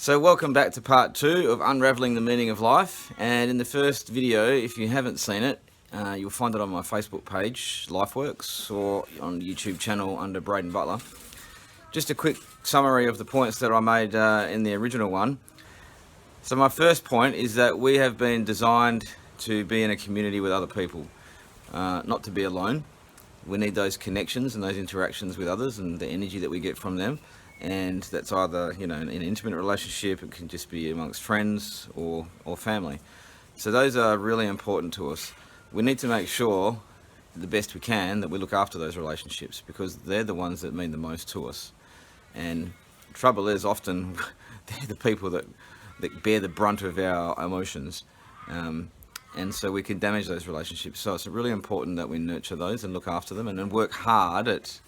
So welcome back to part 2 of Unravelling the Meaning of Life. And in the first video, if you haven't seen it, you'll find it on my Facebook page, LifeWorks, or on the YouTube channel under Braden Butler. Just a quick summary of the points that I made in the original one. So my first point is that we have been designed to be in a community with other people, not to be alone. We need those connections and those interactions with others and the energy that we get from them. And that's either, in an intimate relationship, it can just be amongst friends or family. So those are really important to us. We need to make sure, the best we can, that we look after those relationships because they're the ones that mean the most to us. And the trouble is often they're the people that bear the brunt of our emotions. And so we can damage those relationships. So it's really important that we nurture those and look after them and then work hard at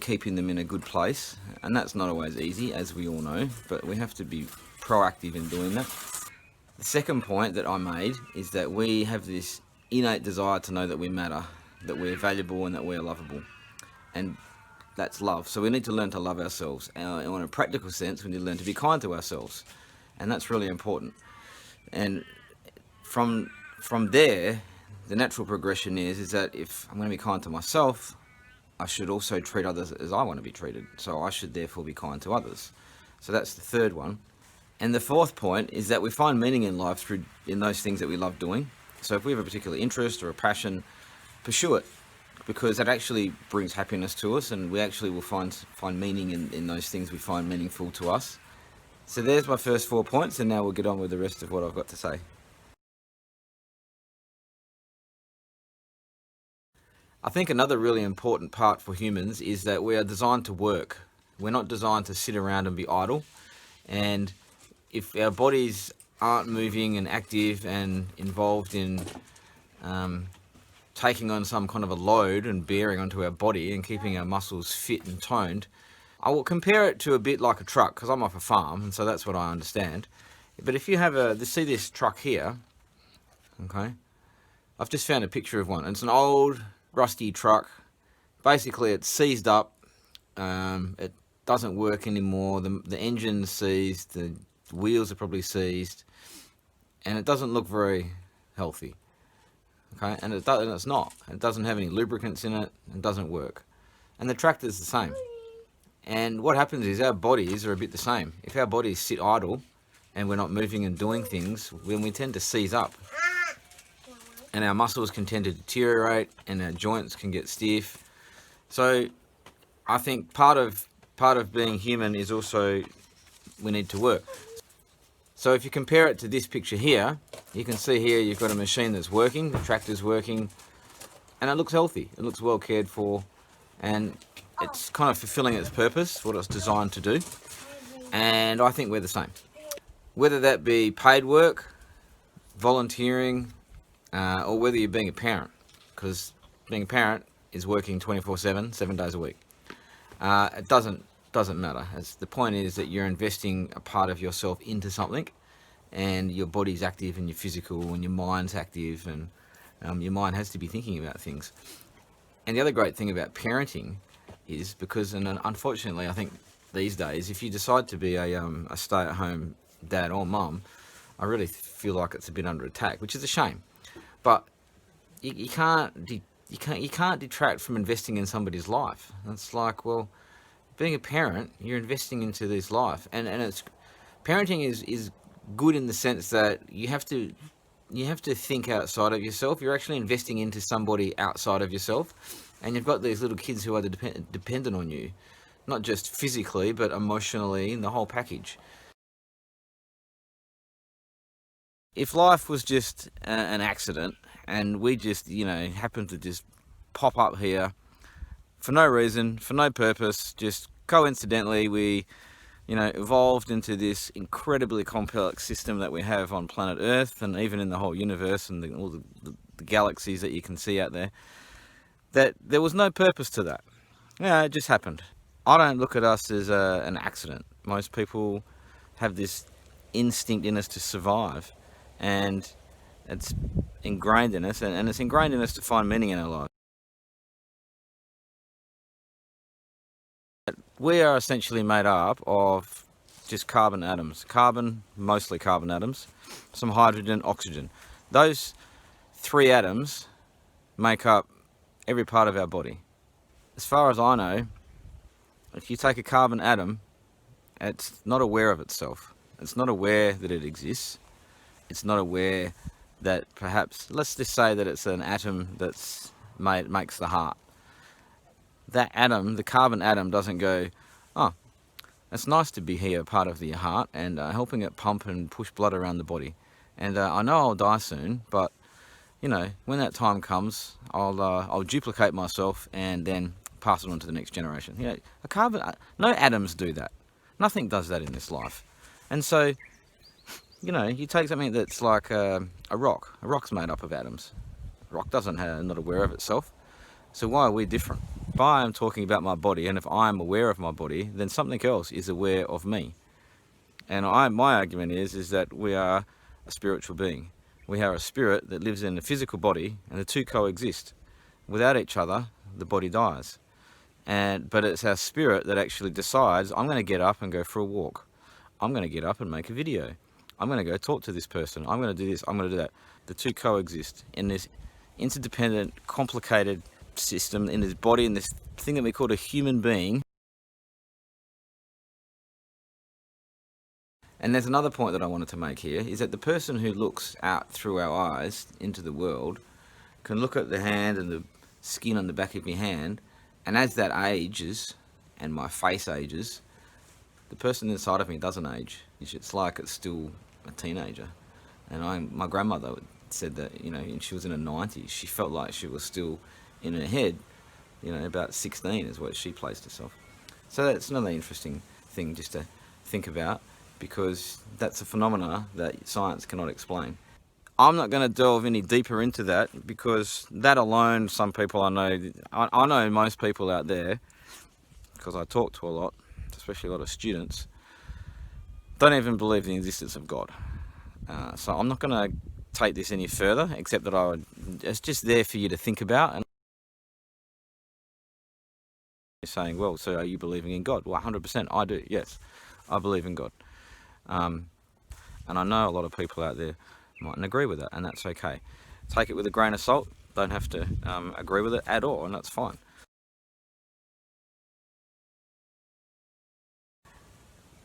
keeping them in a good place. And that's not always easy, as we all know, but we have to be proactive in doing that. The second point that I made is that we have this innate desire to know that we matter, that we're valuable and that we're lovable. And that's love. So we need to learn to love ourselves. And in a practical sense, we need to learn to be kind to ourselves. And that's really important. And from there, the natural progression is that if I'm going to be kind to myself, I should also treat others as I want to be treated. So I should therefore be kind to others. So that's the third one. And the fourth point is that we find meaning in life in those things that we love doing. So if we have a particular interest or a passion, pursue it, because that actually brings happiness to us, and we actually will find meaning in those things we find meaningful to us. So there's my first 4 points, and now we'll get on with the rest of what I've got to say. I think another really important part for humans is that we are designed to work. We're not designed to sit around and be idle. And if our bodies aren't moving and active and involved in taking on some kind of a load and bearing onto our body and keeping our muscles fit and toned, I will compare it to a bit like a truck, because I'm off a farm, and so that's what I understand. But if you see this truck here, okay, I've just found a picture of one. It's an old rusty truck. Basically it's seized up, it doesn't work anymore, the engine's seized, the wheels are probably seized, and it doesn't look very healthy, okay, and it's not. It doesn't have any lubricants in it, it doesn't work. And the tractor's the same. And what happens is our bodies are a bit the same. If our bodies sit idle and we're not moving and doing things, then we tend to seize up. And our muscles can tend to deteriorate and our joints can get stiff. So I think part of being human is also we need to work. So if you compare it to this picture here, you can see here you've got a machine that's working, the tractor's working, and it looks healthy, it looks well cared for, and it's kind of fulfilling its purpose, what it's designed to do. And I think we're the same. Whether that be paid work, volunteering, or whether you're being a parent, because being a parent is working 24/7, 7 days a week. It doesn't matter. The point is that you're investing a part of yourself into something, and your body's active and you're physical and your mind's active, and your mind has to be thinking about things. And the other great thing about parenting is because, and unfortunately I think these days, if you decide to be a stay-at-home dad or mum, I really feel like it's a bit under attack, which is a shame. But you can't detract from investing in somebody's life. It's like, well, being a parent, you're investing into this life, and parenting is good in the sense that you have to think outside of yourself. You're actually investing into somebody outside of yourself, and you've got these little kids who are dependent on you, not just physically but emotionally, in the whole package. If life was just an accident and we just, happened to just pop up here for no reason, for no purpose, just coincidentally we, evolved into this incredibly complex system that we have on planet Earth and even in the whole universe and all the galaxies that you can see out there, that there was no purpose to that. It just happened. I don't look at us as an accident. Most people have this instinct in us to survive. And it's ingrained in us, and it's ingrained in us to find meaning in our lives. We are essentially made up of just carbon atoms. Carbon, mostly carbon atoms, some hydrogen, oxygen. Those 3 atoms make up every part of our body. As far as I know, if you take a carbon atom, it's not aware of itself. It's not aware that it exists. It's not aware that perhaps, let's just say that it's an atom that's makes the heart. That atom, the carbon atom, doesn't go, oh, it's nice to be here, part of the heart, and helping it pump and push blood around the body. And I know I'll die soon, but you know, when that time comes, I'll duplicate myself and then pass it on to the next generation. You know, no atoms do that. Nothing does that in this life. And so, you know, you take something that's like a rock. A rock's made up of atoms. A rock not aware of itself. So why are we different? If I am talking about my body, and if I am aware of my body, then something else is aware of me. And my argument is that we are a spiritual being. We are a spirit that lives in a physical body, and the two coexist. Without each other, the body dies. But it's our spirit that actually decides, I'm going to get up and go for a walk. I'm going to get up and make a video. I'm going to go talk to this person. I'm going to do this. I'm going to do that. The two coexist in this interdependent, complicated system, in this body, in this thing that we call a human being. And there's another point that I wanted to make here, is that the person who looks out through our eyes into the world can look at the hand and the skin on the back of your hand, and as that ages, and my face ages, the person inside of me doesn't age. It's like it's still a teenager. And my grandmother said that, you know, she was in her 90s, she felt like she was still in her head, you know, about 16 is where she placed herself. So that's another interesting thing just to think about, because that's a phenomena that science cannot explain. I'm not going to delve any deeper into that, because that alone, some people I know most people out there, because I talk to a lot, especially a lot of students, don't even believe in the existence of God. So I'm not going to take this any further, except that it's just there for you to think about. And you're saying, well, so are you believing in God? Well, 100% I do, yes, I believe in God. And I know a lot of people out there mightn't agree with that, and that's okay. Take it with a grain of salt. Don't have to agree with it at all, and that's fine.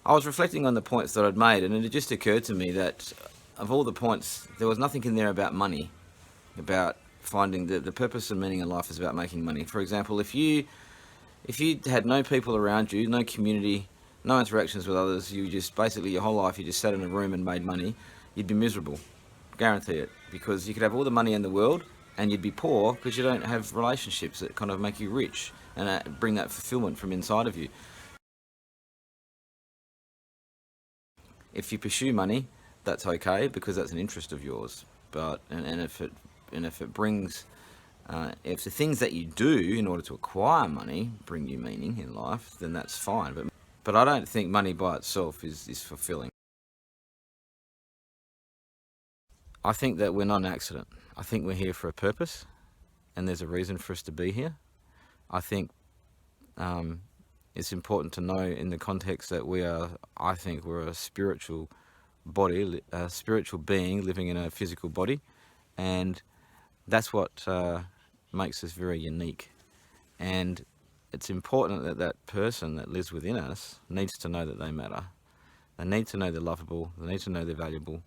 I was reflecting on the points that I'd made, and it just occurred to me that of all the points, there was nothing in there about money, about finding the purpose and meaning in life is about making money. For example, if you had no people around you, no community, no interactions with others, you just basically your whole life you just sat in a room and made money, you'd be miserable. Guarantee it. Because you could have all the money in the world and you'd be poor because you don't have relationships that kind of make you rich and bring that fulfillment from inside of you. If you pursue money, that's okay, because that's an interest of yours. But if it brings if the things that you do in order to acquire money bring you meaning in life, then that's fine. But I don't think money by itself is fulfilling. I think that we're not an accident. I think we're here for a purpose, and there's a reason for us to be here. I think it's important to know in the context that we're a spiritual body, a spiritual being living in a physical body, and that's what makes us very unique. And it's important that that person that lives within us needs to know that they matter. They need to know they're lovable, they need to know they're valuable,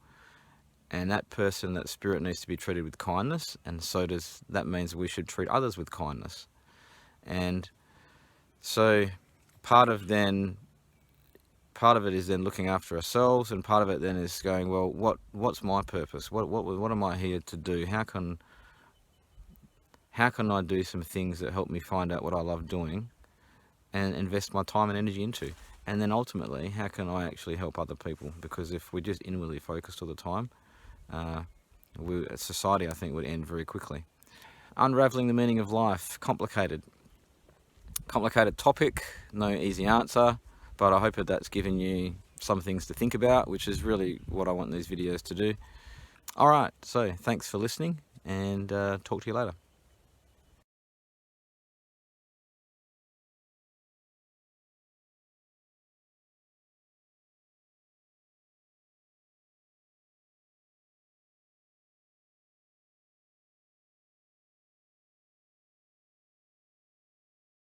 and that person, that spirit, needs to be treated with kindness, and that means we should treat others with kindness. And so part of it is then looking after ourselves, and part of it then is going, well, what's my purpose? What am I here to do? How can I do some things that help me find out what I love doing and invest my time and energy into? And then ultimately, how can I actually help other people? Because if we're just inwardly focused all the time, society, I think, would end very quickly. Unravelling the meaning of life, complicated topic, no easy answer, but I hope that's given you some things to think about, which is really what I want these videos to do. Alright, so thanks for listening, and talk to you later.